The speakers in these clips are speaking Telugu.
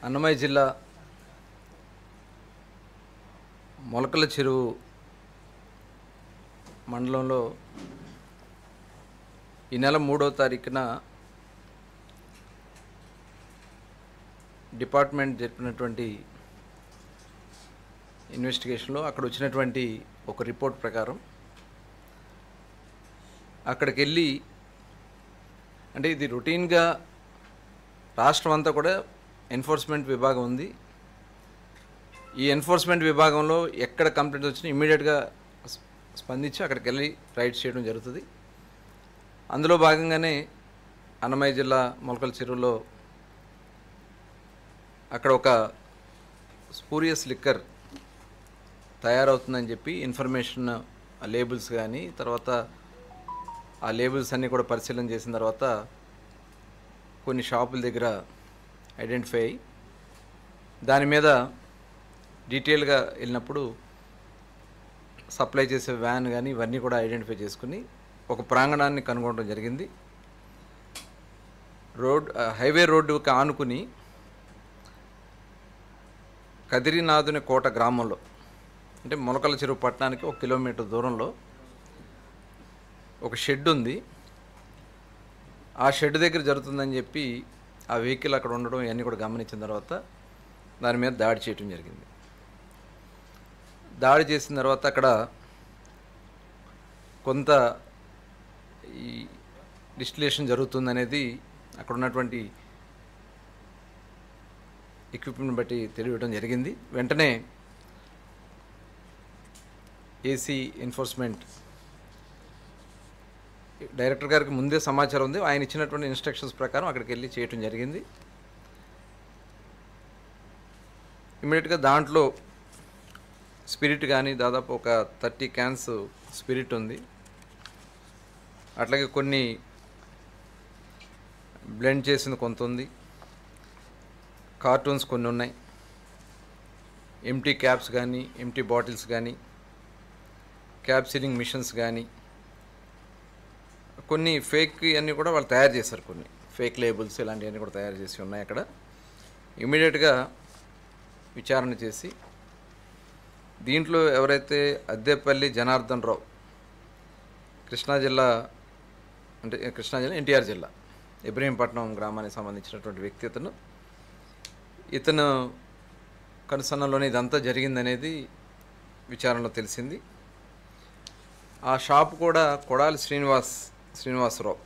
అన్నమయ్య జిల్లా మొలకల చెరువు మండలంలో ఈ నెల 3వ తారీఖున డిపార్ట్మెంట్ జరిపినటువంటి ఇన్వెస్టిగేషన్లో అక్కడ వచ్చినటువంటి ఒక రిపోర్ట్ ప్రకారం అక్కడికి వెళ్ళి, అంటే ఇది రొటీన్గా రాష్ట్రం అంతా కూడా ఎన్ఫోర్స్మెంట్ విభాగం ఉంది. ఈ ఎన్ఫోర్స్మెంట్ విభాగంలో ఎక్కడ కంప్లైంట్ వచ్చినా ఇమ్మీడియట్గా స్పందించి అక్కడికి వెళ్ళి రైడ్స్ చేయడం జరుగుతుంది. అందులో భాగంగానే అన్నమయ్య జిల్లా మొలకల చెరువులో అక్కడ ఒక స్పూరియస్ లిక్కర్ తయారవుతుందని చెప్పి ఇన్ఫర్మేషన్, లేబుల్స్ కానీ తర్వాత ఆ లేబుల్స్ అన్నీ కూడా పరిశీలన చేసిన తర్వాత కొన్ని షాపుల దగ్గర ఐడెంటిఫై అయ్యి దాని మీద డీటెయిల్గా వెళ్ళినప్పుడు సప్లై చేసే వ్యాన్ కానీ ఇవన్నీ కూడా ఐడెంటిఫై చేసుకుని ఒక ప్రాంగణాన్ని కనుగొనడం జరిగింది. హైవే రోడ్డుకి ఆనుకుని కదిరినాథుని కోట గ్రామంలో, అంటే మొలకల చెరువు పట్టణానికి 1 కిలోమీటర్ దూరంలో ఒక షెడ్ ఉంది. ఆ షెడ్ దగ్గర జరుగుతుందని చెప్పి ఆ వెహికల్ అక్కడ ఉండడం ఇవన్నీ కూడా గమనించిన తర్వాత దాని మీద దాడి చేయడం జరిగింది. దాడి చేసిన తర్వాత అక్కడ కొంత ఈ డిస్టిలేషన్ జరుగుతుందనేది అక్కడ ఉన్నటువంటి ఎక్విప్మెంట్ బట్టి తెలియడం జరిగింది. వెంటనే ఏసీ ఎన్ఫోర్స్మెంట్ డైరెక్టర్ గారికి ముందే సమాచారం ఉంది. ఆయన ఇచ్చినటువంటి ఇన్స్ట్రక్షన్స్ ప్రకారం అక్కడికి వెళ్ళి చేయటం జరిగింది. ఇమ్మీడియట్గా దాంట్లో స్పిరిట్ కానీ దాదాపు ఒక 30 క్యాన్స్ స్పిరిట్ ఉంది. అట్లాగే కొన్ని బ్లెండ్ చేసింది కొంత ఉంది, కార్టూన్స్ కొన్ని ఉన్నాయి, ఎంటీ క్యాప్స్ కానీ ఎంటీ బాటిల్స్ కానీ క్యాప్ సీలింగ్ మిషన్స్ కానీ కొన్ని ఫేక్ అన్నీ కూడా వాళ్ళు తయారు చేశారు. కొన్ని ఫేక్ లేబుల్స్ ఇలాంటివన్నీ కూడా తయారు చేసి ఉన్నాయి. అక్కడ ఇమ్మీడియట్గా విచారణ చేసి దీంట్లో ఎవరైతే అద్దేపల్లి జనార్దన్ రావు, కృష్ణా జిల్లా ఎన్టీఆర్ జిల్లా ఇబ్రహీంపట్నం గ్రామానికి సంబంధించినటువంటి వ్యక్తి, ఇతను కనుసన్నలోనే ఇదంతా జరిగిందనేది విచారణలో తెలిసింది. ఆ షాప్ కూడా కొడాలి శ్రీనివాసరావు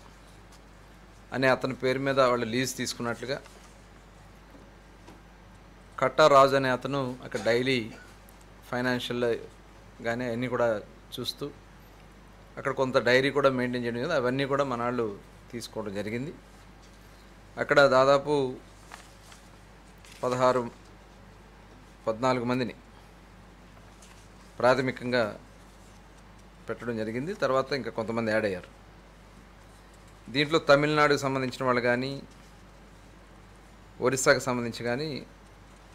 అనే అతని పేరు మీద వాళ్ళు లీజ్ తీసుకున్నట్లుగా, కట్టా రాజు అనే అతను అక్కడ డైలీ ఫైనాన్షియల్ కానీ అన్నీ కూడా చూస్తూ అక్కడ కొంత డైరీ కూడా మెయింటైన్ చేయడం కదా, అవన్నీ కూడా మన వాళ్ళు తీసుకోవడం జరిగింది. అక్కడ దాదాపు 14 మందిని ప్రాథమికంగా పెట్టడం జరిగింది. తర్వాత ఇంకా కొంతమంది యాడ్ అయ్యారు. దీంట్లో తమిళనాడుకు సంబంధించిన వాళ్ళు కానీ ఒరిస్సాకు సంబంధించి కానీ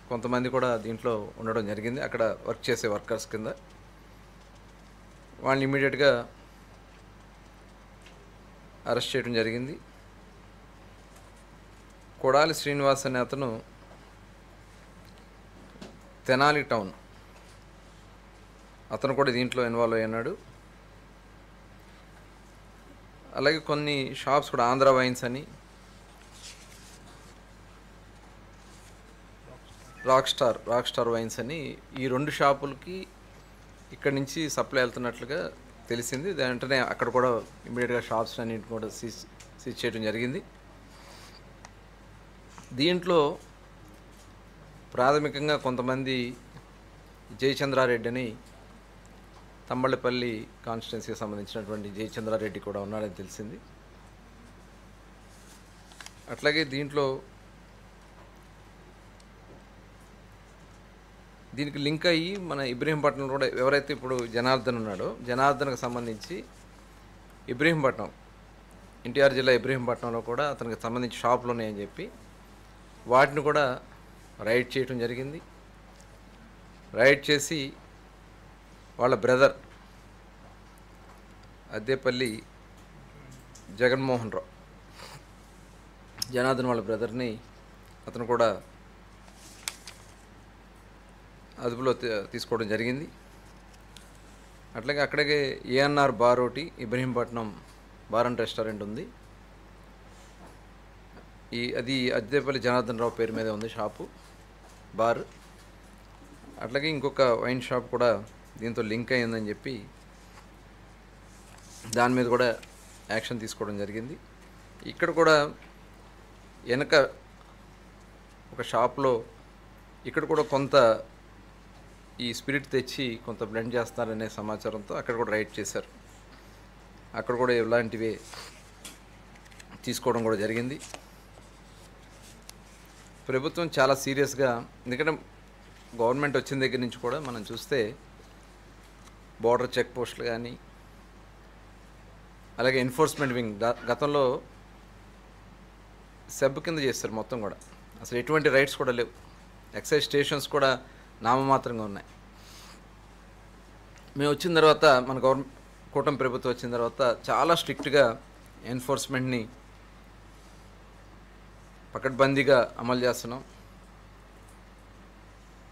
కొంతమంది కూడా దీంట్లో ఉండడం జరిగింది. అక్కడ వర్క్ చేసే వర్కర్స్ కింద వాళ్ళని ఇమ్మీడియట్గా అరెస్ట్ చేయడం జరిగింది. కొడాలి శ్రీనివాస్ అనే అతను తెనాలి టౌన్ అతను కూడా దీంట్లో ఇన్వాల్వ్ అయ్యాడు. అలాగే కొన్ని షాప్స్ కూడా ఆంధ్ర వైన్స్ అని, రాక్ స్టార్ వైన్స్ అని ఈ 2 షాపులకి ఇక్కడి నుంచి సప్లై వెళ్తున్నట్లుగా తెలిసింది. వెంటనే అక్కడ కూడా ఇమ్మీడియట్గా షాప్స్ అన్నింటిని కూడా సీజ్ చేయడం జరిగింది. దీంట్లో ప్రాథమికంగా కొంతమంది జయచంద్రారెడ్డి అని తమ్మళ్ళపల్లి కాన్స్టిట్యున్సీకి సంబంధించినటువంటి జయచంద్రారెడ్డి కూడా ఉన్నాడని తెలిసింది. అట్లాగే దీనికి లింక్ అయ్యి మన ఇబ్రహీంపట్నం కూడా ఎవరైతే ఇప్పుడు జనార్దన్ ఉన్నాడో, జనార్దన్కి సంబంధించి ఇబ్రహీంపట్నం, ఎన్టీఆర్ జిల్లా ఇబ్రహీంపట్నంలో కూడా అతనికి సంబంధించి షాపులు ఉన్నాయని చెప్పి వాటిని కూడా రైడ్ చేయటం జరిగింది. రైడ్ చేసి వాళ్ళ బ్రదర్ అద్దేపల్లి జగన్మోహన్ రావు, జనార్దన్ వాళ్ళ బ్రదర్ని అతను కూడా అదుపులో తీసుకోవడం జరిగింది. అట్లాగే అక్కడికే ఏఎన్ఆర్ బార్ ఒకటి ఇబ్రహీంపట్నం బార్ అండ్ రెస్టారెంట్ ఉంది. అది అద్దెపల్లి జనార్దన్ రావు పేరు మీద ఉంది షాపు బార్. అట్లాగే ఇంకొక వైన్ షాప్ కూడా దీంతో లింక్ అయ్యిందని చెప్పి దాని మీద కూడా యాక్షన్ తీసుకోవడం జరిగింది. ఇక్కడ కూడా వెనక ఒక షాప్లో ఇక్కడ కూడా కొంత ఈ స్పిరిట్ తెచ్చి కొంత బ్లెండ్ చేస్తారనే సమాచారంతో అక్కడ కూడా రైడ్ చేశారు. అక్కడ కూడా ఇలాంటివే తీసుకోవడం కూడా జరిగింది. ప్రభుత్వం చాలా సీరియస్గా, ఎందుకంటే గవర్నమెంట్ వచ్చిన దగ్గర నుంచి కూడా మనం చూస్తే బోర్డర్ చెక్ పోస్టులు కానీ, అలాగే ఎన్ఫోర్స్మెంట్ వింగ్ గతంలో సెబ్ కింద చేస్తారు మొత్తం కూడా. అసలు ఎటువంటి రైట్స్ కూడా లేవు. ఎక్సైజ్ స్టేషన్స్ కూడా నామమాత్రంగా ఉన్నాయి. మేము వచ్చిన తర్వాత, మన కూటమి ప్రభుత్వం వచ్చిన తర్వాత చాలా స్ట్రిక్ట్గా ఎన్ఫోర్స్మెంట్ని పకడ్బందీగా అమలు చేస్తున్నాం.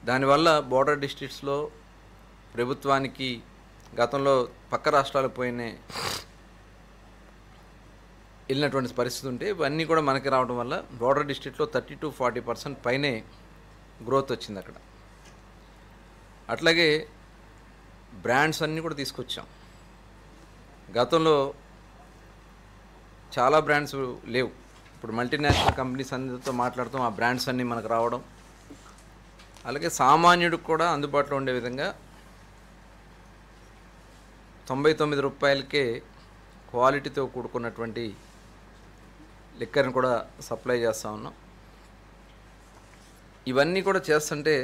దానివల్ల బోర్డర్ డిస్ట్రిక్ట్స్లో ప్రభుత్వానికి గతంలో పక్క రాష్ట్రాలకు వెళ్ళినటువంటి పరిస్థితి ఉంటే ఇవన్నీ కూడా మనకి రావడం వల్ల బోర్డర్ డిస్ట్రిక్ట్లో 30-40% పైనే గ్రోత్ వచ్చింది అక్కడ. అట్లాగే బ్రాండ్స్ అన్నీ కూడా తీసుకొచ్చాం. గతంలో చాలా బ్రాండ్స్ లేవు. ఇప్పుడు మల్టీనేషనల్ కంపెనీస్ అందరితో మాట్లాడుతాం, ఆ బ్రాండ్స్ అన్నీ మనకు రావడం. అలాగే సామాన్యుడికి కూడా అందుబాటులో ఉండే విధంగా 99 రూపాయలకే క్వాలిటీతో కూడుకున్నటువంటి లిక్కర్ని కూడా సప్లై చేస్తూ ఉన్నాం. ఇవన్నీ కూడా చేస్తుంటే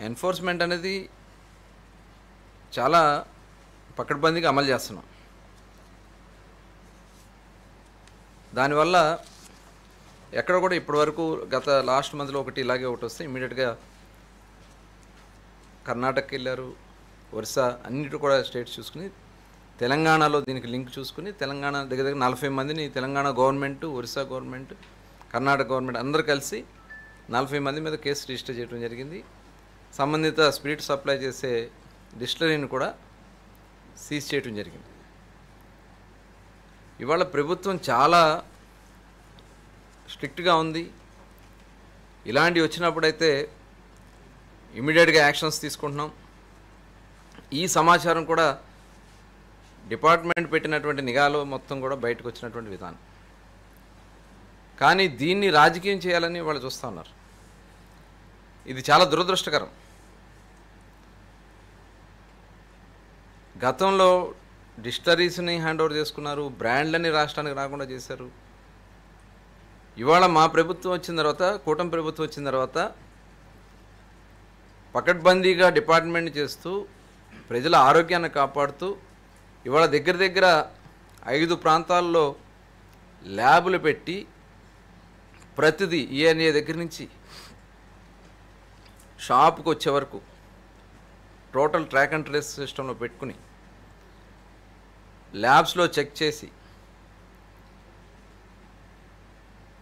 ఎన్ఫోర్స్మెంట్ అనేది చాలా పకడ్బందీగా అమలు చేస్తున్నాం. దానివల్ల ఎక్కడ కూడా ఇప్పటివరకు లాస్ట్ మంత్లో ఇలాగే ఒకటి వస్తే ఇమీడియట్గా కర్ణాటకకి వెళ్ళారు, ఒరిస్సా, అన్నిటి కూడా స్టేట్స్ చూసుకుని తెలంగాణలో దీనికి లింక్ చూసుకుని తెలంగాణ దగ్గర 40 మందిని Telangana government, Orissa government, Karnataka government అందరూ కలిసి 40 మంది మీద కేసు రిజిస్టర్ చేయడం జరిగింది. సంబంధిత స్పిరిట్ సప్లై చేసే డిస్టిలరీని కూడా సీజ్ చేయడం జరిగింది. ఇవాళ ప్రభుత్వం చాలా స్ట్రిక్ట్గా ఉంది. ఇలాంటివి వచ్చినప్పుడైతే ఇమీడియట్గా యాక్షన్స్ తీసుకుంటున్నాం. ఈ సమాచారం కూడా డిపార్ట్మెంట్ పెట్టినటువంటి నిఘాలో మొత్తం కూడా బయటకు వచ్చినటువంటి విధానం. కానీ దీన్ని రాజకీయం చేయాలని వాళ్ళు చూస్తూ ఉన్నారు. ఇది చాలా దురదృష్టకరం. గతంలో డిస్టరీస్ని హ్యాండ్ ఓవర్ చేసుకున్నారు, బ్రాండ్లని రాష్ట్రానికి రాకుండా చేశారు. ఇవాళ మా ప్రభుత్వం వచ్చిన తర్వాత, కూటమి ప్రభుత్వం వచ్చిన తర్వాత పకడ్బందీగా డిపార్ట్మెంట్ చేస్తూ ప్రజల ఆరోగ్యాన్ని కాపాడుతూ ఇవాళ దగ్గర 5 ప్రాంతాల్లో ల్యాబులు పెట్టి ప్రతిదీ ఈఎన్ఏ దగ్గర నుంచి షాపుకి వచ్చే వరకు టోటల్ ట్రాక్ అండ్ ట్రేస్ సిస్టంలో పెట్టుకుని ల్యాబ్స్లో చెక్ చేసి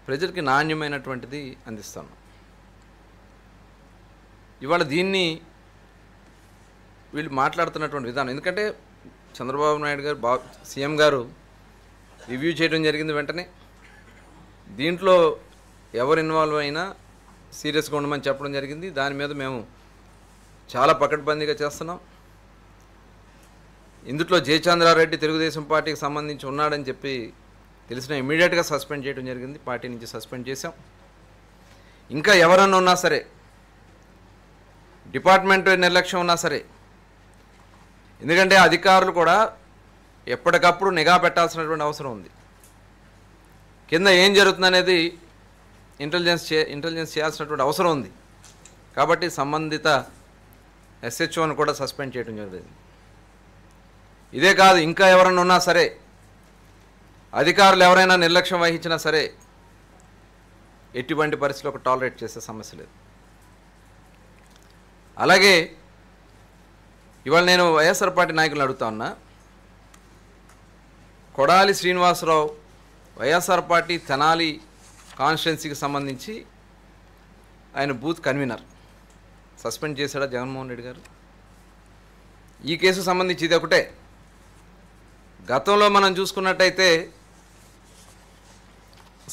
ప్రజలకి నాణ్యమైనటువంటిది అందిస్తాను. ఇవాళ దీన్ని వీళ్ళు మాట్లాడుతున్నటువంటి విధానం, ఎందుకంటే చంద్రబాబు నాయుడు గారు సీఎం గారు రివ్యూ చేయడం జరిగింది. వెంటనే దీంట్లో ఎవరు ఇన్వాల్వ్ అయినా సీరియస్గా ఉండమని చెప్పడం జరిగింది. దాని మీద మేము చాలా పకడ్బందీగా చేస్తున్నాం. ఇందులో జయచంద్రారెడ్డి తెలుగుదేశం పార్టీకి సంబంధించి ఉన్నాడని చెప్పి తెలిసిన ఇమీడియట్గా సస్పెండ్ చేయడం జరిగింది. పార్టీ నుంచి సస్పెండ్ చేశాం. ఇంకా ఎవరన్నా ఉన్నా సరే, డిపార్ట్మెంట్ నిర్లక్ష్యం ఉన్నా సరే, ఎందుకంటే అధికారులు కూడా ఎప్పటికప్పుడు నిఘా పెట్టాల్సినటువంటి అవసరం ఉంది. కింద ఏం జరుగుతుందనేది ఇంటెలిజెన్స్ చేయాల్సినటువంటి అవసరం ఉంది. కాబట్టి సంబంధిత ఎస్హెచ్ఓని కూడా సస్పెండ్ చేయడం జరిగింది. ఇదే కాదు, ఇంకా ఎవరైనా ఉన్నా సరే, అధికారులు ఎవరైనా నిర్లక్ష్యం వహించినా సరే ఎటువంటి పరిస్థితుల్లో టాలరేట్ చేసే సమస్య లేదు. అలాగే ఇవాళ నేను వైఎస్ఆర్ పార్టీ నాయకులను అడుగుతా ఉన్నా, కొడాలి శ్రీనివాసరావు వైఎస్ఆర్ పార్టీ తెనాలి కాన్స్టిట్యున్సీకి సంబంధించి ఆయన బూత్ కన్వీనర్. సస్పెండ్ చేశాడా జగన్మోహన్ రెడ్డి గారు? ఈ కేసుకు సంబంధించి ఇది ఒకటే. గతంలో మనం చూసుకున్నట్టయితే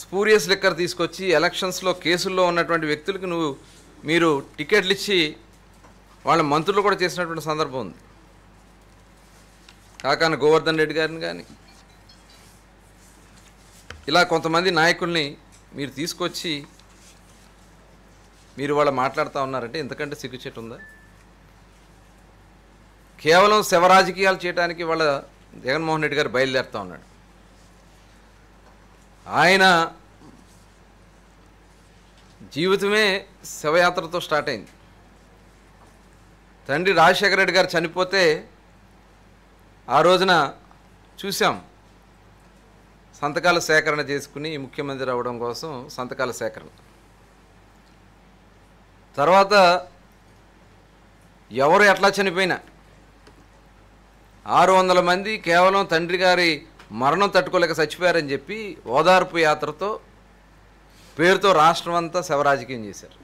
స్పూరియస్ లిక్కర్ తీసుకొచ్చి ఎలక్షన్స్లో కేసుల్లో ఉన్నటువంటి వ్యక్తులకు మీరు టికెట్లు ఇచ్చి వాళ్ళ మంత్రులు కూడా చేసినటువంటి సందర్భం ఉంది. కాకాన గోవర్ధన్ రెడ్డి గారిని కానీ ఇలా కొంతమంది నాయకుల్ని మీరు తీసుకొచ్చి మీరు వాళ్ళ మాట్లాడుతూ ఉన్నారంటే ఎంతకంటే సిగ్గుచేటు ఉందా? కేవలం శవరాజకీయాలు చేయడానికి వాళ్ళ జగన్మోహన్ రెడ్డి గారు బయలుదేరుతూ ఉన్నాడు. ఆయన జీవితమే శవయాత్రతో స్టార్ట్ అయింది. తండ్రి రాజశేఖర రెడ్డి గారు చనిపోతే ఆ రోజున చూసాం, సంతకాల సేకరణ చేసుకుని ముఖ్యమంత్రి అవ్వడం కోసం సంతకాల సేకరణ. తర్వాత ఎవరు ఎట్లా చనిపోయినా 600 మంది కేవలం తండ్రి గారి మరణం తట్టుకోలేక చచ్చిపోయారని చెప్పి ఓదార్పు యాత్రతో పేరుతో రాష్ట్రం అంతా శవరాజకీయం చేశారు.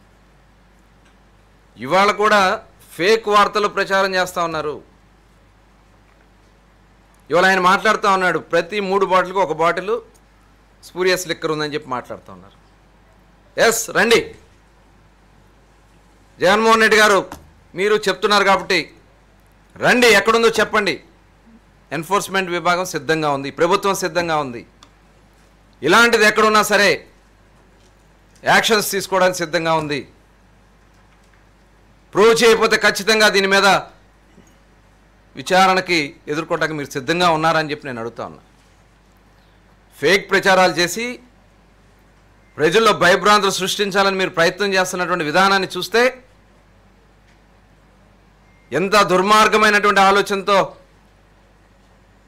ఇవాళ కూడా ఫేక్ వార్తలు ప్రచారం చేస్తూ ఉన్నారు. ఇవాళ ఆయన మాట్లాడుతూ ఉన్నాడు, ప్రతి 3 బాటిల్కి 1 బాటిల్ స్పూరియస్ లిక్కర్ ఉందని చెప్పి మాట్లాడుతూ ఉన్నారు. ఎస్, రండి జగన్మోహన్ రెడ్డి గారు, మీరు చెప్తున్నారు కాబట్టి రండి, ఎక్కడుందో చెప్పండి. ఎన్ఫోర్స్మెంట్ విభాగం సిద్ధంగా ఉంది, ప్రభుత్వం సిద్ధంగా ఉంది. ఇలాంటిది ఎక్కడున్నా సరే యాక్షన్స్ తీసుకోవడానికి సిద్ధంగా ఉంది. ప్రూవ్ చేయకపోతే ఖచ్చితంగా దీని మీద విచారణకి ఎదుర్కోవడానికి మీరు సిద్ధంగా ఉన్నారని చెప్పి నేను అడుగుతా ఉన్నా. ఫేక్ ప్రచారాలు చేసి ప్రజల్లో భయభ్రాంతులు సృష్టించాలని మీరు ప్రయత్నం చేస్తున్నటువంటి విధానాన్ని చూస్తే ఎంత దుర్మార్గమైనటువంటి ఆలోచనతో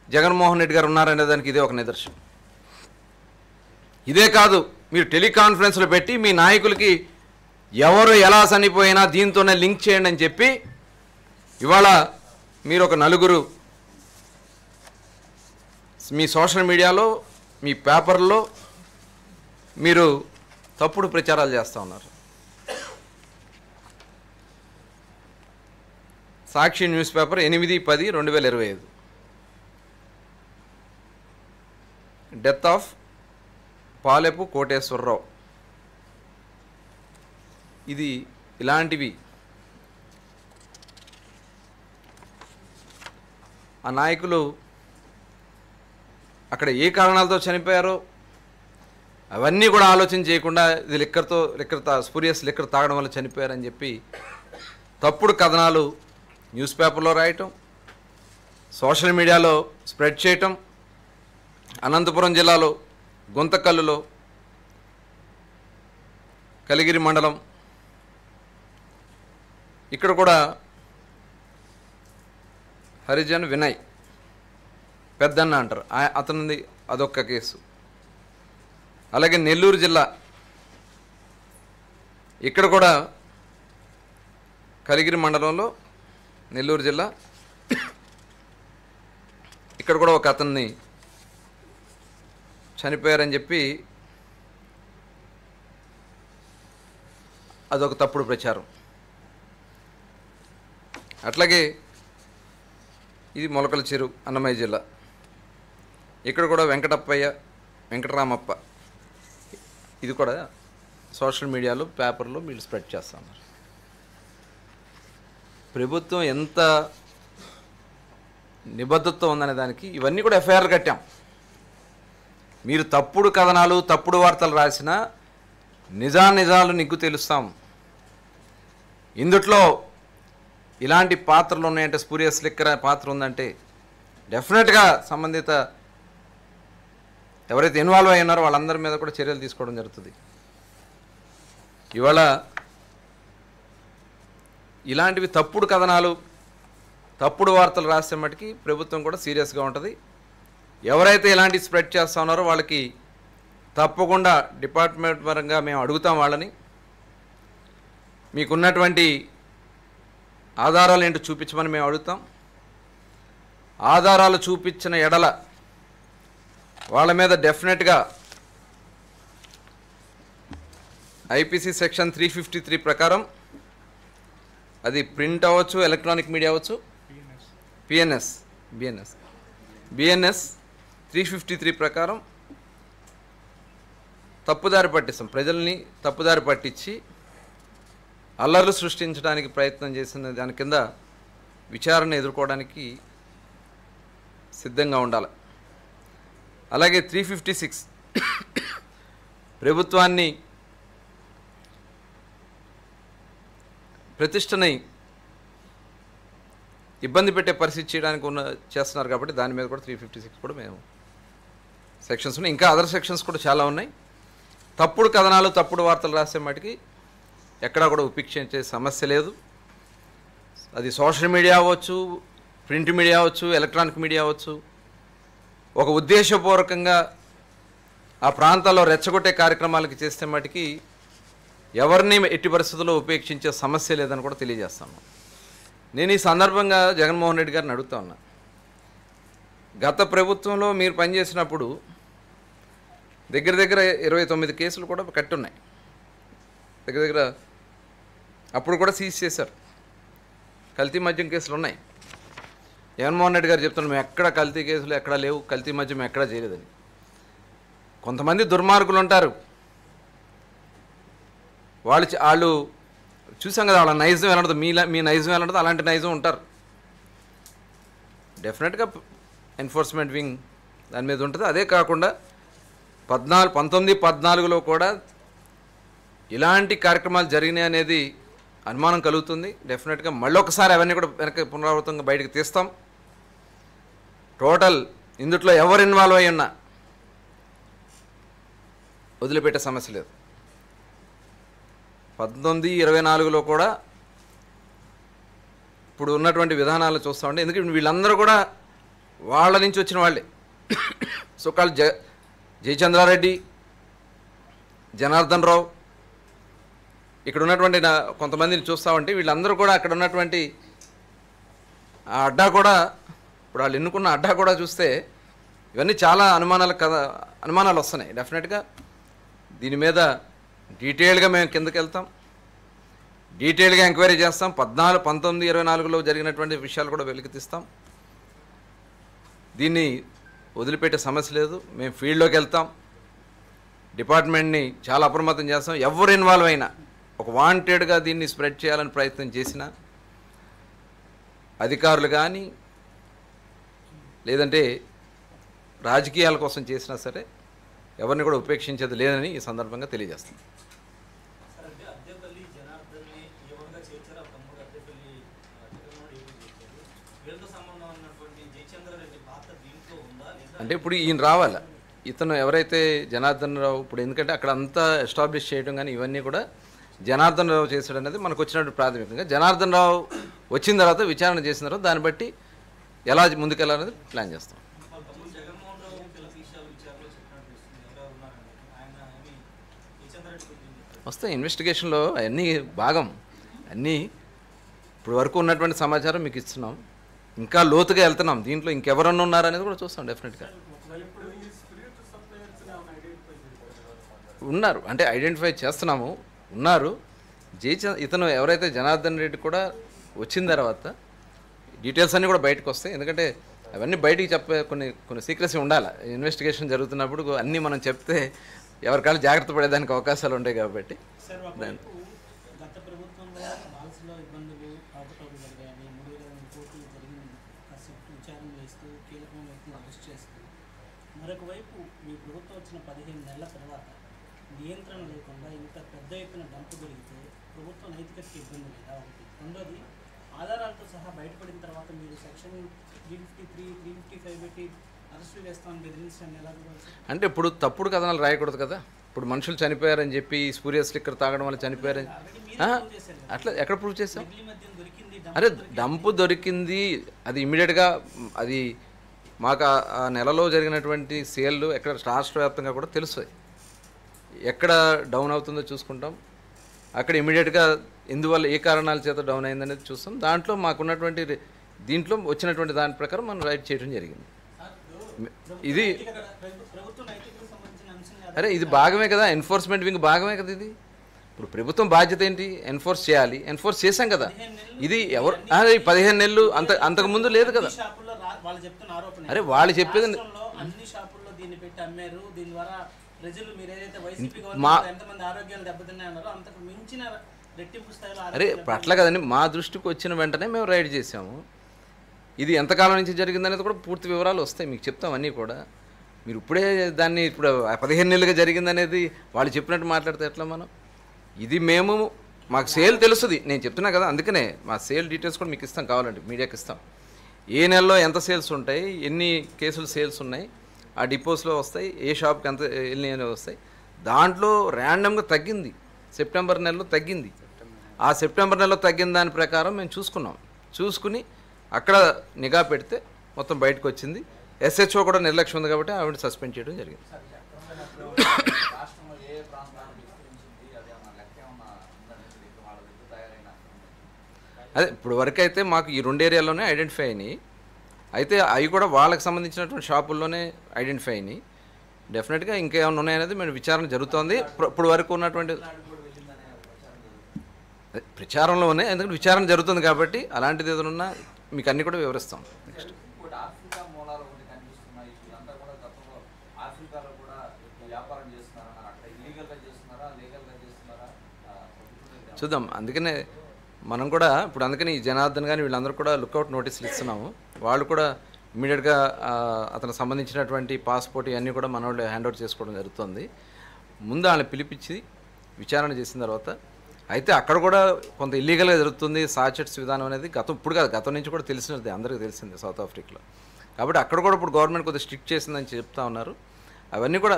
జగన్మోహన్ రెడ్డి గారు ఉన్నారనే దానికి ఇదే ఒక నిదర్శనం. ఇదే కాదు, మీరు టెలికాన్ఫరెన్స్లో పెట్టి మీ నాయకులకి ఎవరు ఎలా చనిపోయినా దీంతోనే లింక్ చేయండి అని చెప్పి ఇవాళ మీరు ఒక 4 మీ సోషల్ మీడియాలో మీ పేపర్లో మీరు తప్పుడు ప్రచారాలు చేస్తూ ఉన్నారు. Sakshi news paper 8/10/2025 death of Palepu Koteswararao. ఇది ఇలాంటివి ఆ నాయకులు అక్కడ ఏ కారణాలతో చనిపోయారో అవన్నీ కూడా ఆలోచన చేయకుండా ఇది స్పూరియస్ లిక్కర్ తాగడం వల్ల చనిపోయారని చెప్పి తప్పుడు కథనాలు న్యూస్ పేపర్లో రాయటం, సోషల్ మీడియాలో స్ప్రెడ్ చేయటం. అనంతపురం జిల్లాలో గుంతకల్లులో కలిగిరి మండలం ఇక్కడ కూడా హరిజన్ వినయ్ పెద్దన్న అంటారు, అతనిది అదొక్క కేసు. అలాగే నెల్లూరు జిల్లా ఇక్కడ కూడా కలిగిరి మండలంలో నెల్లూరు జిల్లా ఇక్కడ కూడా ఒక అతన్ని చనిపోయారని చెప్పి అదొక తప్పుడు ప్రచారం. అట్లాగే ఇది మొలకల చెరువు అన్నమయ్య జిల్లా ఇక్కడ కూడా వెంకటరామప్ప ఇది కూడా సోషల్ మీడియాలో పేపర్లో మీరు స్ప్రెడ్ చేస్తూ ఉన్నారు. ప్రభుత్వం ఎంత నిబద్ధతతో ఉందనే దానికి ఇవన్నీ కూడా ఎఫ్ఐఆర్లు కట్టాం. మీరు తప్పుడు కథనాలు తప్పుడు వార్తలు రాసినా నిజాలు నిగ్గు తెలుస్తాం. ఇందుట్లో ఇలాంటి పాత్రలు ఉన్నాయంటే స్పూరియస్ లిక్కర్ పాత్ర ఉందంటే డెఫినెట్గా సంబంధిత ఎవరైతే ఇన్వాల్వ్ అయి ఉన్నారో వాళ్ళందరి మీద కూడా చర్యలు తీసుకోవడం జరుగుతుంది. ఇవాళ ఇలాంటివి తప్పుడు కథనాలు తప్పుడు వార్తలు రాసే మటుకి ప్రభుత్వం కూడా సీరియస్గా ఉంటుంది. ఎవరైతే ఇలాంటి స్ప్రెడ్ చేస్తూ ఉన్నారో వాళ్ళకి తప్పకుండా డిపార్ట్మెంట్ పరంగా మేము అడుగుతాం. వాళ్ళని మీకున్నటువంటి ఆధారాలు ఏంటో చూపించమని మేము అడుగుతాం. ఆధారాలు చూపించిన ఎడల వాళ్ళ మీద డెఫినెట్గా ఐపీసీ సెక్షన్ 353 ప్రకారం అది ప్రింట్ అవ్వచ్చు, ఎలక్ట్రానిక్ మీడియా అవ్వచ్చు, బిఎన్ఎస్ 353 ప్రకారం తప్పుదారి పట్టిస్తాం, ప్రజల్ని తప్పుదారి పట్టించి అల్లర్లు సృష్టించడానికి ప్రయత్నం చేసిన దాని కింద విచారణ ఎదుర్కోవడానికి సిద్ధంగా ఉండాలి. అలాగే 356 ప్రభుత్వాన్ని ప్రతిష్టని ఇబ్బంది పెట్టే పరిస్థితి చేయడానికి చేస్తున్నారు కాబట్టి దాని మీద కూడా 356 కూడా మేము సెక్షన్స్ ఉన్నాయి. ఇంకా అదర్ సెక్షన్స్ కూడా చాలా ఉన్నాయి. తప్పుడు కథనాలు, తప్పుడు వార్తలు రాసే మటుకి ఎక్కడా కూడా ఉపేక్షించే సమస్య లేదు. అది సోషల్ మీడియా అవ్వచ్చు, ప్రింట్ మీడియా అవ్వచ్చు, ఎలక్ట్రానిక్ మీడియా అవ్వచ్చు. ఒక ఉద్దేశపూర్వకంగా ఆ ప్రాంతాల్లో రెచ్చగొట్టే కార్యక్రమాలకి చేస్తే మటుకి ఎవరిని ఎట్టి పరిస్థితుల్లో ఉపేక్షించే సమస్య లేదని కూడా తెలియజేస్తాను. నేను ఈ సందర్భంగా జగన్మోహన్ రెడ్డి గారిని అడుగుతా ఉన్నా, గత ప్రభుత్వంలో మీరు పనిచేసినప్పుడు దగ్గర 29 కేసులు కూడా కట్టున్నాయి. దగ్గర అప్పుడు కూడా సీజ్ చేశారు. కల్తీ మద్యం కేసులు ఉన్నాయి. జగన్మోహన్ రెడ్డి గారు చెప్తున్నారు మేము ఎక్కడ కల్తీ కేసులు ఎక్కడా లేవు, కల్తీ మద్యం ఎక్కడా చేయలేదని. కొంతమంది దుర్మార్గులు ఉంటారు, వాళ్ళు చూసాం కదా, వాళ్ళ నైజం ఎలా ఉంటుంది, మీ నైజం ఎలా ఉంటుంది అలాంటి నైజం ఉంటారు. డెఫినెట్గా ఎన్ఫోర్స్మెంట్ వింగ్ దాని మీద ఉంటుంది. అదే కాకుండా 1914లో కూడా ఇలాంటి కార్యక్రమాలు జరిగినాయి అనేది అనుమానం కలుగుతుంది. డెఫినెట్గా మళ్ళీ ఒకసారి అవన్నీ కూడా వెనక పునరావృతంగా బయటకు తీస్తాం. టోటల్ ఇందుట్లో ఎవరు ఇన్వాల్వ్ అయ్యి ఉన్నా వదిలిపెట్టే సమస్య లేదు. 1924లో కూడా ఇప్పుడు ఉన్నటువంటి విధానాలు చూస్తూ ఉంటే, ఎందుకంటే వీళ్ళందరూ కూడా వాళ్ళ నుంచి వచ్చిన వాళ్ళే. సోకాల్ జయచంద్రారెడ్డి, జనార్దన్ రావు, ఇక్కడ ఉన్నటువంటి కొంతమందిని చూస్తూ ఉంటే వీళ్ళందరూ కూడా అక్కడ ఉన్నటువంటి ఆ అడ్డా కూడా, ఇప్పుడు వాళ్ళు ఎన్నుకున్న అడ్డా కూడా చూస్తే ఇవన్నీ చాలా అనుమానాలు వస్తున్నాయి. డెఫినెట్గా దీని మీద డీటెయిల్గా మేము కిందకి వెళ్తాం, డీటెయిల్గా ఎంక్వైరీ చేస్తాం. 1924లో జరిగినటువంటి విషయాలు కూడా వెలికితీస్తాం. దీన్ని వదిలిపెట్టే సమస్య లేదు. మేము ఫీల్డ్లోకి వెళ్తాం, డిపార్ట్మెంట్ని చాలా అప్రమత్తం చేస్తాం. ఎవరు ఇన్వాల్వ్ అయినా, ఒక వాంటెడ్గా దీన్ని స్ప్రెడ్ చేయాలని ప్రయత్నం చేసినా, అధికారులు కానీ లేదంటే రాజకీయాల కోసం చేసినా సరే ఎవరిని కూడా ఉపేక్షించేది లేదని ఈ సందర్భంగా తెలియజేస్తాం. అంటే ఇప్పుడు ఈయన రావాలి, ఇతను ఎవరైతే జనార్దన్ రావు, ఇప్పుడు ఎందుకంటే అక్కడ అంతా ఎస్టాబ్లిష్ చేయడం కానీ ఇవన్నీ కూడా జనార్దన్ రావు చేశాడు అనేది మనకు వచ్చినట్టు ప్రాథమికంగా. జనార్దన్ రావు వచ్చిన తర్వాత విచారణ చేసిన తర్వాత దాన్ని బట్టి ఎలా ముందుకెళ్ళాలనేది ప్లాన్ చేస్తాం. వస్తాయి ఇన్వెస్టిగేషన్లో అవన్నీ భాగం. అన్నీ ఇప్పుడు వరకు ఉన్నటువంటి సమాచారం మీకు ఇస్తున్నాం, ఇంకా లోతుగా వెళ్తున్నాం. దీంట్లో ఇంకెవరన్నా ఉన్నారనేది కూడా చూస్తాం. డెఫినెట్గా ఉన్నారు, అంటే ఐడెంటిఫై చేస్తున్నాము, ఉన్నారు. ఇతను ఎవరైతే జనార్దన్ రెడ్డి కూడా వచ్చిన తర్వాత డీటెయిల్స్ అన్నీ కూడా బయటకు వస్తాయి. ఎందుకంటే అవన్నీ బయటికి చెప్పే కొన్ని సీక్రెసీ ఉండాలి. ఇన్వెస్టిగేషన్ జరుగుతున్నప్పుడు అన్నీ మనం చెప్తే ఎవరికాళ్ళు జాగ్రత్త పడేదానికి అవకాశాలు ఉంటాయి కాబట్టి. గత ప్రభుత్వంలో బాల్స్లో ఇబ్బందులు అవకతవకలు జరిగాయని 3,000 కోట్లు జరిగింది విచారణ చేస్తూ కీలకమైన వ్యక్తిని అరెస్ట్ చేస్తూ, మరొక వైపు మీ ప్రభుత్వం వచ్చిన 15 నెలల తర్వాత నియంత్రణ లేకుండా ఇంత పెద్ద ఎత్తున డంపు దొరికితే ప్రభుత్వం నైతికతకి ఇబ్బంది లేదా? ఒకటి. రెండోది, ఆధారాలతో సహా బయటపడిన తర్వాత మీరు సెక్షన్ 353, 355 పెట్టి అరెస్టులు చేస్తామని బెదిరించండి ఎలా చూడాలి? అంటే ఇప్పుడు తప్పుడు కథనాలు రాయకూడదు కదా. ఇప్పుడు మనుషులు చనిపోయారని చెప్పి స్పూరియస్ స్టిక్కర్ తాగడం వల్ల చనిపోయారని అట్లా ఎక్కడ ప్రూవ్ చేసాం? అరే డంపు దొరికింది, అది ఇమీడియట్గా అది మాకు ఆ నెలలో జరిగినటువంటి సేల్లు ఎక్కడ రాష్ట్ర వ్యాప్తంగా కూడా తెలుస్తుంది. ఎక్కడ డౌన్ అవుతుందో చూసుకుంటాం, అక్కడ ఇమీడియట్గా ఎందువల్ల ఏ కారణాల చేత డౌన్ అయిందనేది చూస్తాం. దాంట్లో మాకున్నటువంటి దీంట్లో వచ్చినటువంటి దాని ప్రకారం మనం రైట్ చేయడం జరిగింది. ఇది అరే ఇది భాగమే కదా, ఎన్ఫోర్స్మెంట్ వింగ్ భాగమే కదా ఇది. ఇప్పుడు ప్రభుత్వం బాధ్యత ఏంటి? ఎన్ఫోర్స్ చేయాలి. ఎన్ఫోర్స్ చేశాం కదా. 15 నెలలు ఇది ఎవరు 15 నెలలు అంతకుముందు లేదు కదా. అన్ని షాపుల్లో వాళ్ళు చెప్తున్న ఆరోపణ అరే వాళ్ళు చెప్పేది రాష్ట్రంలో అన్ని షాపుల్లో దీన్ని పెట్టి అమ్మారు. దీని ద్వారా ప్రజలు మీరు ఏదైతే వైసీపీ మా- గవర్నమెంట్ ఎంతమంది ఆరోగ్యాలు దెబ్బతిన్నాయన్నారో అంతకు మించిన రెట్టింపు స్థాయిలో అరే ఇప్పుడు అట్లా కదండి, మా దృష్టికి వచ్చిన వెంటనే మేము రైడ్ చేసాము. ఇది ఎంతకాలం నుంచి జరిగిందనేది కూడా పూర్తి వివరాలు వస్తాయి, మీకు చెప్తాం అన్నీ కూడా. మీరు ఇప్పుడే దాన్ని ఇప్పుడు 15 నెలలుగా జరిగిందనేది వాళ్ళు చెప్పినట్టు మాట్లాడితే ఎట్లా మనం? ఇది మాకు సేల్ తెలుస్తుంది, నేను చెప్తున్నా కదా. అందుకనే మా సేల్ డీటెయిల్స్ కూడా మీకు ఇస్తాం, కావాలంటే మీడియాకి ఇస్తాం. ఏ నెలలో ఎంత సేల్స్ ఉంటాయి, ఎన్ని కేసులు సేల్స్ ఉన్నాయి, ఆ డిపోస్లో వస్తాయి, ఏ షాప్కి ఎంత ఎన్ని అనేవి వస్తాయి. దాంట్లో ర్యాండమ్గా తగ్గింది, సెప్టెంబర్ నెలలో తగ్గింది. ఆ సెప్టెంబర్ నెలలో తగ్గిన దాని ప్రకారం మేము చూసుకుని అక్కడ నిఘా పెడితే మొత్తం బయటకు వచ్చింది. ఎస్హెచ్ఓ కూడా నిర్లక్ష్యం ఉంది కాబట్టి ఆవిడ సస్పెండ్ చేయడం జరిగింది. అదే ఇప్పుడు వరకు అయితే మాకు ఈ 2 ఏరియాల్లోనే ఐడెంటిఫై అయినాయి. అయితే అవి కూడా వాళ్ళకి సంబంధించినటువంటి షాపుల్లోనే ఐడెంటిఫై అయినాయి. డెఫినెట్గా ఇంకేమైనా ఉన్నాయనేది మేము విచారణ జరుగుతోంది. ఇప్పుడు వరకు ఉన్నటువంటి ప్రచారంలో ఉన్నాయి, ఎందుకంటే విచారణ జరుగుతుంది కాబట్టి అలాంటిది ఏదైనా ఉన్నా మీకు అన్నీ కూడా వివరిస్తాం. నెక్స్ట్ చూద్దాం. అందుకనే మనం కూడా ఇప్పుడు అందుకని ఈ జనార్దన్ కానీ వీళ్ళందరూ కూడా లుక్అవుట్ నోటీసులు ఇస్తున్నాము. వాళ్ళు కూడా ఇమీడియట్గా అతనికి సంబంధించినటువంటి పాస్పోర్ట్ ఇవన్నీ కూడా మన వాళ్ళు హ్యాండ్ ఓవర్ చేసుకోవడం జరుగుతుంది. ముందు వాళ్ళని పిలిపించి విచారణ చేసిన తర్వాత అయితే అక్కడ కూడా కొంత ఇల్లీగల్గా జరుగుతుంది. సాచెట్స్ విధానం అనేది ఇప్పుడు కాదు, గతం నుంచి కూడా తెలిసినది, అందరికీ తెలిసింది సౌత్ ఆఫ్రికాలో. కాబట్టి అక్కడ కూడా ఇప్పుడు గవర్నమెంట్ కొద్దిగా స్ట్రిక్ట్ చేసిందని చెప్తా ఉన్నారు. అవన్నీ కూడా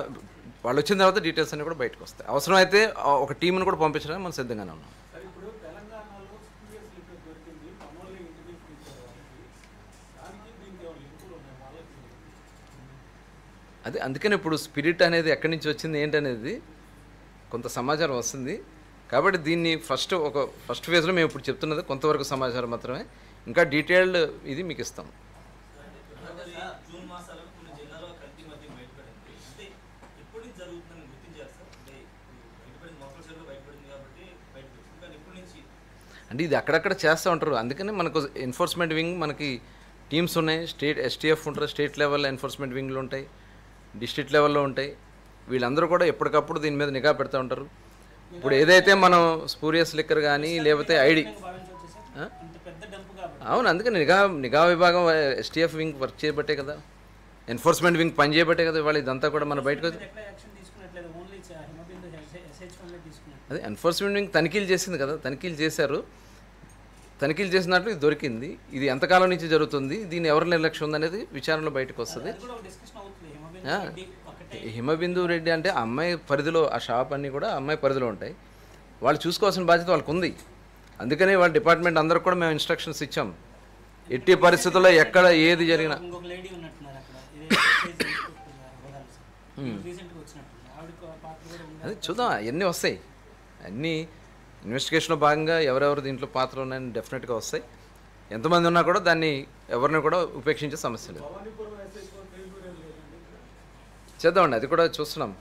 వాళ్ళు వచ్చిన తర్వాత డీటెయిల్స్ అన్నీ కూడా బయటకు వస్తాయి. అవసరమైతే ఒక టీంని కూడా పంపించడానికి మనం సిద్ధంగానే ఉన్నాం. అదే అందుకని ఇప్పుడు స్పిరిట్ అనేది ఎక్కడి నుంచి వచ్చింది ఏంటనేది కొంత సమాచారం వస్తుంది. కాబట్టి దీన్ని ఫస్ట్ ఫేజ్లో మేము ఇప్పుడు చెప్తున్నది కొంతవరకు సమాచారం మాత్రమే. ఇంకా డీటెయిల్డ్ ఇది మీకు ఇస్తాం. అంటే ఇది అక్కడక్కడ చేస్తూ ఉంటారు. అందుకని మనకు ఎన్ఫోర్స్మెంట్ వింగ్ మనకి టీమ్స్ ఉన్నాయి. స్టేట్ ఎస్టీఎఫ్ ఉంటారు, స్టేట్ లెవెల్ ఎన్ఫోర్స్మెంట్ వింగ్లు ఉంటాయి, డిస్ట్రిక్ట్ లెవెల్లో ఉంటాయి. వీళ్ళందరూ కూడా ఎప్పటికప్పుడు దీని మీద నిఘా పెడతా ఉంటారు. ఇప్పుడు ఏదైతే మనం స్పూరియస్ లిక్కర్ కానీ లేకపోతే ఐడి అవును, అందుకని నిఘా విభాగం ఎస్టీఎఫ్ వింగ్ వర్క్ చేయబట్టే కదా, ఎన్ఫోర్స్మెంట్ వింగ్ పని చేయబట్టే కదా ఇవాళ ఇదంతా కూడా మన బయటకు అదే ఎన్ఫోర్స్మెంట్ వింగ్ తనిఖీలు చేసింది కదా, తనిఖీలు చేశారు. తనిఖీలు చేసినట్లు ఇది దొరికింది. ఇది ఎంతకాలం నుంచి జరుగుతుంది, దీని ఎవరి నిర్లక్ష్యం ఉందనేది విచారణలో బయటకు వస్తుంది. హిమబిందు రెడ్డి అంటే ఆ అమ్మాయి పరిధిలో ఆ షాప్ అన్నీ కూడా అమ్మాయి పరిధిలో ఉంటాయి. వాళ్ళు చూసుకోవాల్సిన బాధ్యత వాళ్ళకు ఉంది. అందుకనే వాళ్ళ డిపార్ట్మెంట్ అందరికి కూడా మేము ఇన్స్ట్రక్షన్స్ ఇచ్చాం. ఎట్టి పరిస్థితుల్లో ఎక్కడ ఏది జరిగినా అదే చూద్దాం, అవన్నీ వస్తాయి. అన్నీ ఇన్వెస్టిగేషన్లో భాగంగా ఎవరెవరు దీంట్లో పాత్ర ఉన్నాయని డెఫినెట్గా వస్తాయి. ఎంతమంది ఉన్నా కూడా దాన్ని ఎవరిని కూడా ఉపేక్షించే సమస్య లేదు. చేద్దామండి, అది కూడా చూస్తున్నాం.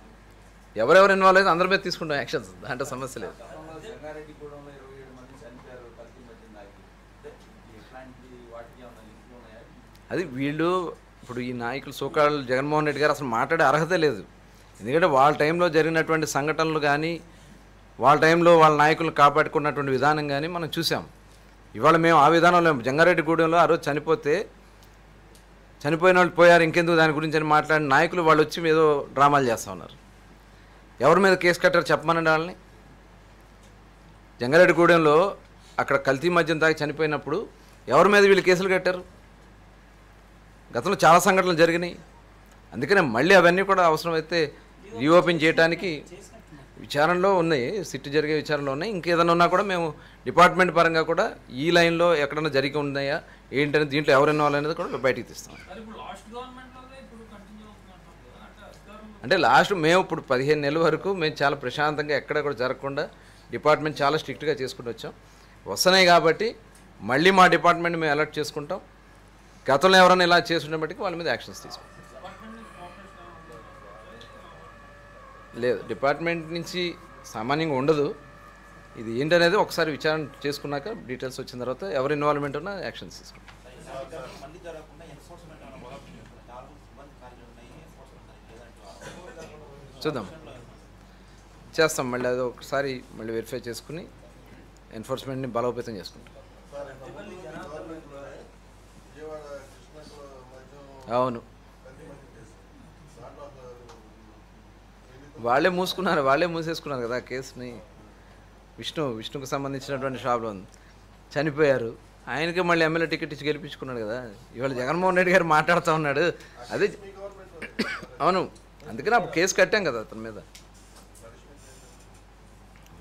ఎవరెవరు ఇన్వాల్వ్ అయితే అందరి మీద తీసుకుంటాం యాక్షన్స్, దాంట్లో సమస్య లేదు. అది వీళ్ళు ఇప్పుడు ఈ నాయకులు సోకాళ్ళు జగన్మోహన్ రెడ్డి గారు అసలు మాట్లాడే అర్హత లేదు. ఎందుకంటే వాళ్ళ టైంలో జరిగినటువంటి సంఘటనలు కానీ వాళ్ళ టైంలో వాళ్ళ నాయకులను కాపాడుకున్నటువంటి విధానం కానీ మనం చూసాం. ఇవాళ మేము ఆ విధానంలో జంగారెడ్డిగూడెంలో ఆ రోజు చనిపోయిన వాళ్ళు పోయారు, ఇంకెందుకు దాని గురించి అని మాట్లాడిన నాయకులు వాళ్ళు వచ్చి ఏదో డ్రామాలు చేస్తూ ఉన్నారు. ఎవరి మీద కేసు కట్టారు చెప్పమనండి వాళ్ళని. జంగారెడ్డిగూడెంలో అక్కడ కల్తీ మద్యం తాగి చనిపోయినప్పుడు ఎవరి మీద వీళ్ళు కేసులు కట్టారు? గతంలో చాలా సంఘటనలు జరిగినాయి. అందుకనే మళ్ళీ అవన్నీ కూడా అవసరమైతే రీఓపెన్ చేయడానికి విచారణలో ఉన్నాయి, సిట్ జరిగే విచారణలో ఉన్నాయి. ఇంకేదైనా ఉన్నా కూడా మేము డిపార్ట్మెంట్ పరంగా కూడా ఈ లైన్లో ఎక్కడైనా జరిగి ఉన్నాయా ఏంటనేది, దీంట్లో ఎవరు ఇన్వాల్వ్ అనేది కూడా బయటికి తీస్తాం. అంటే లాస్ట్ మేము ఇప్పుడు 15 నెలల వరకు మేము చాలా ప్రశాంతంగా ఎక్కడ కూడా జరగకుండా డిపార్ట్మెంట్ చాలా స్ట్రిక్ట్గా చేసుకుంటూ వచ్చాం. వస్తున్నాయి కాబట్టి మళ్ళీ మా డిపార్ట్మెంట్ మేము అలర్ట్ చేసుకుంటాం. గతంలో ఎవరైనా ఇలా చేస్తుండే బట్టి వాళ్ళ మీద యాక్షన్స్ తీసుకుంటాం. లేదు, డిపార్ట్మెంట్ నుంచి సామాన్యంగా ఉండదు. ఇది ఏంటనేది ఒకసారి విచారణ చేసుకున్నాక డీటెయిల్స్ వచ్చిన తర్వాత ఎవరి ఇన్వాల్వ్మెంట్ ఉన్నా యాక్షన్స్ తీసుకుంటాం. చూద్దాం, చేస్తాం. మళ్ళీ అది ఒకసారి మళ్ళీ వెరిఫై చేసుకుని ఎన్ఫోర్స్మెంట్ని బలోపేతం చేసుకుంటాం. అవును, వాళ్ళే మూసేసుకున్నారు కదా కేసుని. విష్ణుకు సంబంధించినటువంటి షాప్లో చనిపోయారు, ఆయనకే మళ్ళీ ఎమ్మెల్యే టికెట్ ఇచ్చి గెలిపించుకున్నాడు కదా. ఇవాళ జగన్మోహన్ రెడ్డి గారు మాట్లాడుతూ ఉన్నాడు. అదే అవును, అందుకని అప్పుడు కేసు కట్టాం కదా అతని మీద.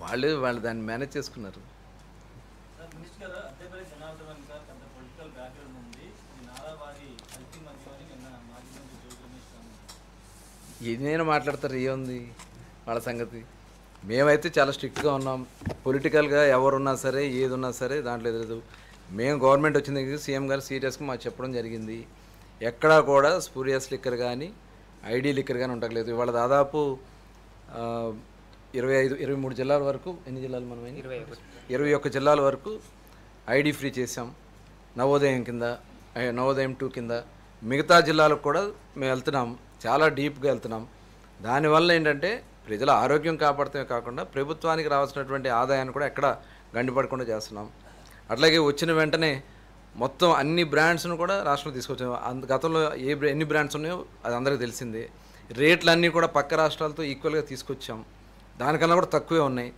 వాళ్ళు దాన్ని మేనేజ్ చేసుకున్నారు. ఇది నేను మాట్లాడతారు ఏముంది వాళ్ళ సంగతి. మేమైతే చాలా స్ట్రిక్ట్గా ఉన్నాం. పొలిటికల్గా ఎవరున్నా సరే ఏది ఉన్నా సరే దాంట్లో ఎదురదు. మేము గవర్నమెంట్ వచ్చిన దగ్గర సీఎం గారు సీరియస్గా మాకు చెప్పడం జరిగింది. ఎక్కడా కూడా స్పూరియస్ లిక్కర్ కానీ ఐడి లిక్కర్ కానీ ఉండట్లేదు. ఇవాళ దాదాపు 23 జిల్లాల వరకు, ఎన్ని జిల్లాలు మనం 21 జిల్లాల వరకు ఐడి ఫ్రీ చేసాం. నవోదయం 2 కింద మిగతా జిల్లాలకు కూడా మేము వెళ్తున్నాం. చాలా డీప్గా వెళ్తున్నాం. దానివల్ల ఏంటంటే ప్రజల ఆరోగ్యం కాపాడటమే కాకుండా ప్రభుత్వానికి రావాల్సినటువంటి ఆదాయాన్ని కూడా ఎక్కడ గండిపడకుండా చేస్తున్నాం. అట్లాగే వచ్చిన వెంటనే మొత్తం అన్ని బ్రాండ్స్ను కూడా రాష్ట్రంలో తీసుకొచ్చాం. గతంలో ఎన్ని బ్రాండ్స్ ఉన్నాయో అది అందరికీ తెలిసిందే. రేట్లన్నీ కూడా పక్క రాష్ట్రాలతో ఈక్వల్గా తీసుకొచ్చాం. దానికన్నా కూడా తక్కువే ఉన్నాయి.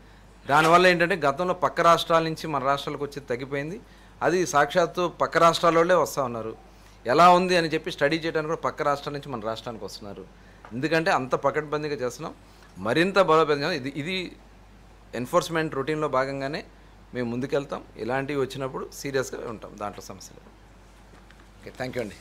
దానివల్ల ఏంటంటే గతంలో పక్క రాష్ట్రాల నుంచి మన రాష్ట్రాలకు వచ్చేది తగ్గిపోయింది. అది సాక్షాత్తు పక్క రాష్ట్రాల వాళ్ళే వస్తూ ఉన్నారు. ఎలా ఉంది అని చెప్పి స్టడీ చేయడానికి కూడా పక్క రాష్ట్రాల నుంచి మన రాష్ట్రానికి వస్తున్నారు. ఎందుకంటే అంత పకడ్బందీగా చేస్తున్నాం. మరింత బలోపేతం. ఇది ఎన్ఫోర్స్మెంట్ రొటీన్లో భాగంగానే మేము ముందుకెళ్తాం. ఇలాంటివి వచ్చినప్పుడు సీరియస్గా ఉంటాం, దాంట్లో సమస్యలు. ఓకే, థ్యాంక్ యూ అండి.